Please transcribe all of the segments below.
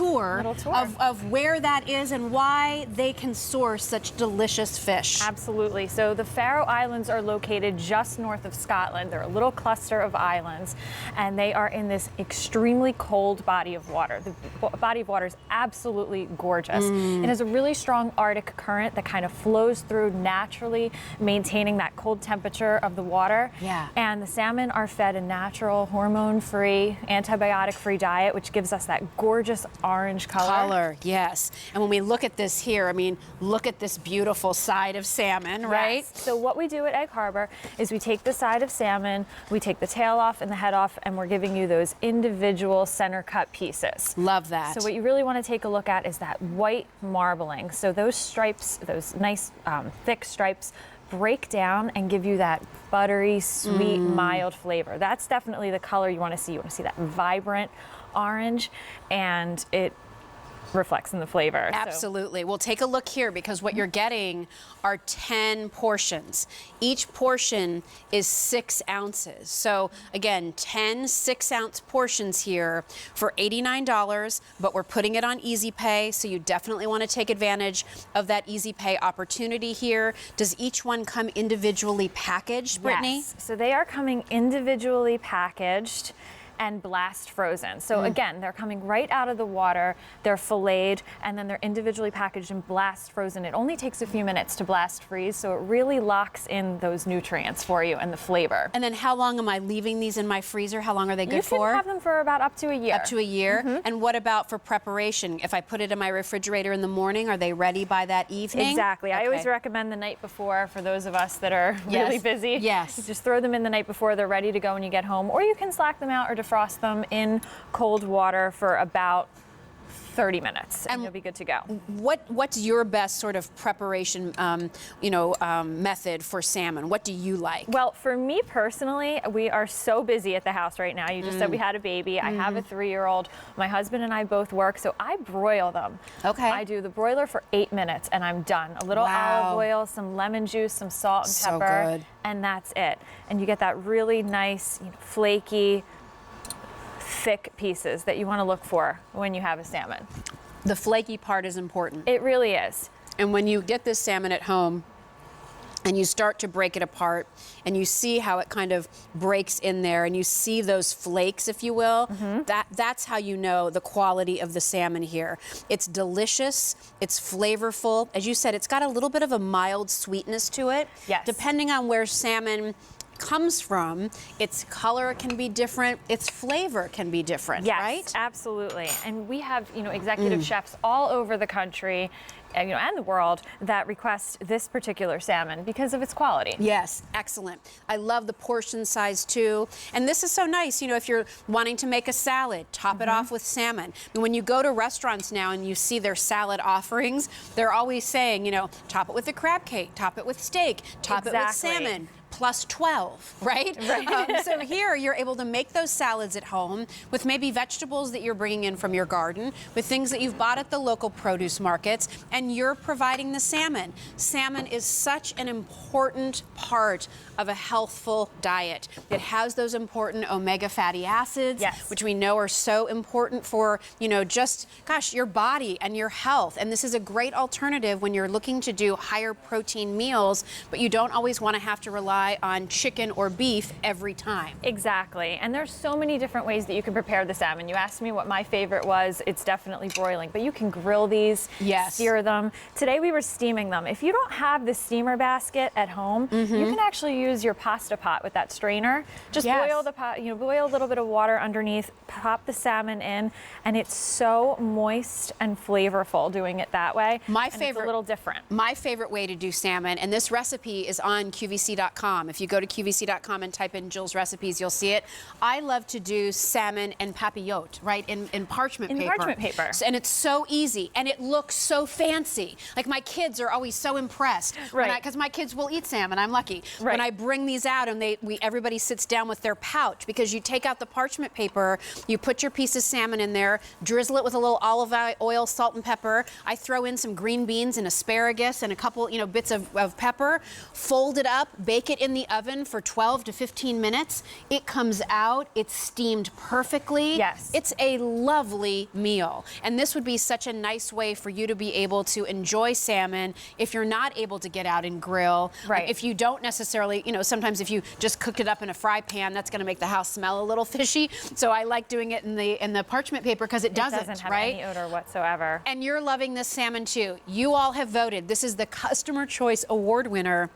tour, of where that is and why they can source such delicious fish. Absolutely. So the Faroe Islands are located just north of Scotland. They're a little cluster of islands, and they are in this extremely cold body of water. The body of water is absolutely gorgeous. It has a really strong Arctic current that kind of flows through naturally, maintaining that cold temperature of the water. Yeah. And the salmon are fed a natural, hormone-free, antibiotic-free diet, which gives us that gorgeous orange color. Yes. And when we look at this here, I mean, look at this beautiful side of salmon, right? Yes. So what we do at Egg Harbor is we take the side of salmon, we take the tail off and the head off, and we're giving you those individual center cut pieces. Love that. So what you really want to take a look at is that white marbling. So those stripes, those nice thick stripes, break down and give you that buttery, sweet, mild flavor. That's definitely the color you want to see. You want to see that vibrant orange, and it reflects in the flavor. Absolutely. Well, take a look here, because what you're getting are 10 portions. Each portion is 6 ounces. So again, 10 6-ounce portions here for $89, but we're putting it on Easy Pay, so you definitely want to take advantage of that Easy Pay opportunity here. Does each one come individually packaged, Brittany? Yes. So they are coming individually packaged and blast frozen. So again, they're coming right out of the water, they're filleted, and then they're individually packaged and blast frozen. It only takes a few minutes to blast freeze, so it really locks in those nutrients for you and the flavor. And then how long am I leaving these in my freezer? How long are they good for? You can have them for about up to a year. Up to a year? And what about for preparation? If I put it in my refrigerator in the morning, are they ready by that evening? Exactly. Okay. I always recommend the night before for those of us that are really busy. Yes. You just throw them in the night before, they're ready to go when you get home, or you can slack them out or defrost them in cold water for about 30 minutes, and you'll be good to go. What's your best sort of preparation, method for salmon? What do you like? Well, for me personally, we are so busy at the house right now. You just said we had a baby. I have a 3-year-old. My husband and I both work, so I broil them. Okay. I do the broiler for 8 minutes, and I'm done. A little olive oil, some lemon juice, some salt and pepper, and that's it. And you get that really nice, flaky, thick pieces that you want to look for when you have a salmon. The flaky part is important. It really is. And when you get this salmon at home and you start to break it apart and you see how it kind of breaks in there and you see those flakes, if you will, that's how you know the quality of the salmon here. It's delicious, it's flavorful. As you said, it's got a little bit of a mild sweetness to it. Yes. Depending on where salmon comes from, its color can be different, its flavor can be different, right? Yes, absolutely. And we have, executive chefs all over the country, and the world that request this particular salmon because of its quality. Yes, excellent. I love the portion size too. And this is so nice, if you're wanting to make a salad, top it off with salmon. And when you go to restaurants now and you see their salad offerings, they're always saying, top it with a crab cake, top it with steak, top it with salmon. Plus 12, right? So here you're able to make those salads at home with maybe vegetables that you're bringing in from your garden, with things that you've bought at the local produce markets, and you're providing the salmon. Salmon is such an important part of a healthful diet. It has those important omega fatty acids, which we know are so important for, your body and your health. And this is a great alternative when you're looking to do higher protein meals, but you don't always want to have to rely on chicken or beef every time. Exactly. And there's so many different ways that you can prepare the salmon. You asked me what my favorite was. It's definitely broiling, but you can grill these, sear them. Today we were steaming them. If you don't have the steamer basket at home, you can actually use your pasta pot with that strainer. Just boil the pot, boil a little bit of water underneath, pop the salmon in, and it's so moist and flavorful doing it that way. It's a little different. My favorite way to do salmon, and this recipe is on QVC.com. If you go to QVC.com and type in Jill's recipes, you'll see it. I love to do salmon and papillote, right, in parchment paper. In parchment paper. And it's so easy, and it looks so fancy. Like, my kids are always so impressed. Right. Because my kids will eat salmon, I'm lucky. Right. When I bring these out and everybody sits down with their pouch, because you take out the parchment paper, you put your piece of salmon in there, drizzle it with a little olive oil, salt and pepper. I throw in some green beans and asparagus and a couple, bits of pepper, fold it up, bake it in the oven for 12 to 15 minutes. It comes out, it's steamed perfectly. Yes. It's a lovely meal. And this would be such a nice way for you to be able to enjoy salmon if you're not able to get out and grill. Right. If you don't necessarily, you know, sometimes if you just cook it up in a fry pan, that's gonna make the house smell a little fishy. So I like doing it in the parchment paper because it doesn't have right? any odor whatsoever. And you're loving this salmon too. You all have voted. This is the Customer Choice Award winner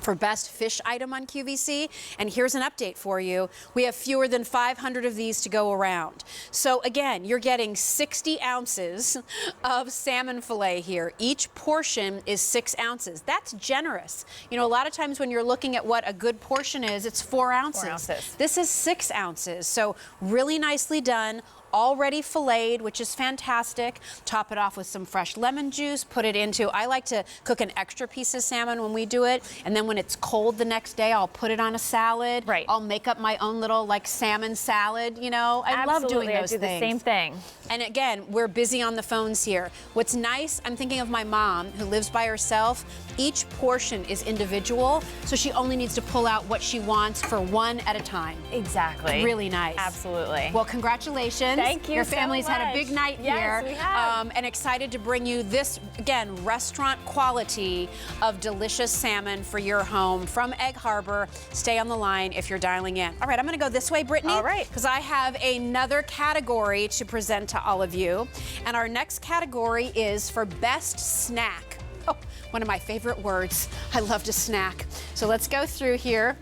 for best fish item on QVC. And here's an update for you. We have fewer than 500 of these to go around. So again, you're getting 60 ounces of salmon fillet here. Each portion is 6 ounces. That's generous. You know, a lot of times when you're looking at what a good portion is, it's 4 ounces. 4 ounces. This is 6 ounces. So really nicely done. Already filleted, which is fantastic. Top it off with some fresh lemon juice, put it into, I like to cook an extra piece of salmon when we do it, and then when it's cold the next day, I'll put it on a salad. Right. I'll make up my own little like salmon salad, you know. I love doing those I do things. the same thing. And again, we're busy on the phones here. What's nice, I'm thinking of my mom who lives by herself. Each portion is individual, so she only needs to pull out what she wants for one at a time. Exactly. Really nice. Absolutely. Well, congratulations. Thank you Your so family's had a much. big night Yes, here. we have. And excited to bring you this, again, restaurant quality of delicious salmon for your home from Egg Harbor. Stay on the line if you're dialing in. All right, I'm gonna go this way, Brittany. All right. Because I have another category to present to all of you. And our next category is for best snack. Oh, one of my favorite words. I love to snack. So let's go through here,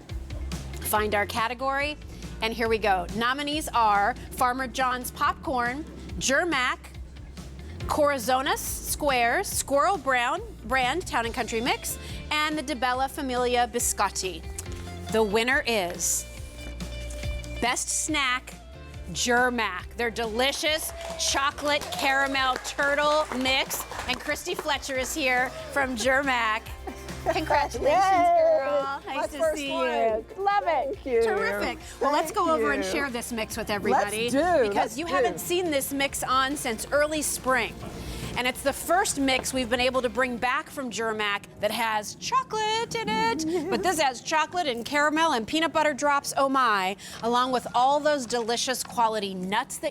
find our category. And here we go. Nominees are Farmer John's Popcorn, Germac, Corazonas Squares, Squirrel Brown Brand Town and Country Mix, and the DeBella Familia Biscotti. The winner is Best Snack, Germac. They're delicious chocolate caramel turtle mix. And Christy Fletcher is here from Germac. Congratulations, girl. Nice to see you. Love it. Thank you. Terrific. Well, let's go over and share this mix with everybody. Because you haven't seen this mix on since early spring. And it's the first mix we've been able to bring back from Germac that has chocolate in it. But this has chocolate and caramel and peanut butter drops, oh my, along with all those delicious quality nuts that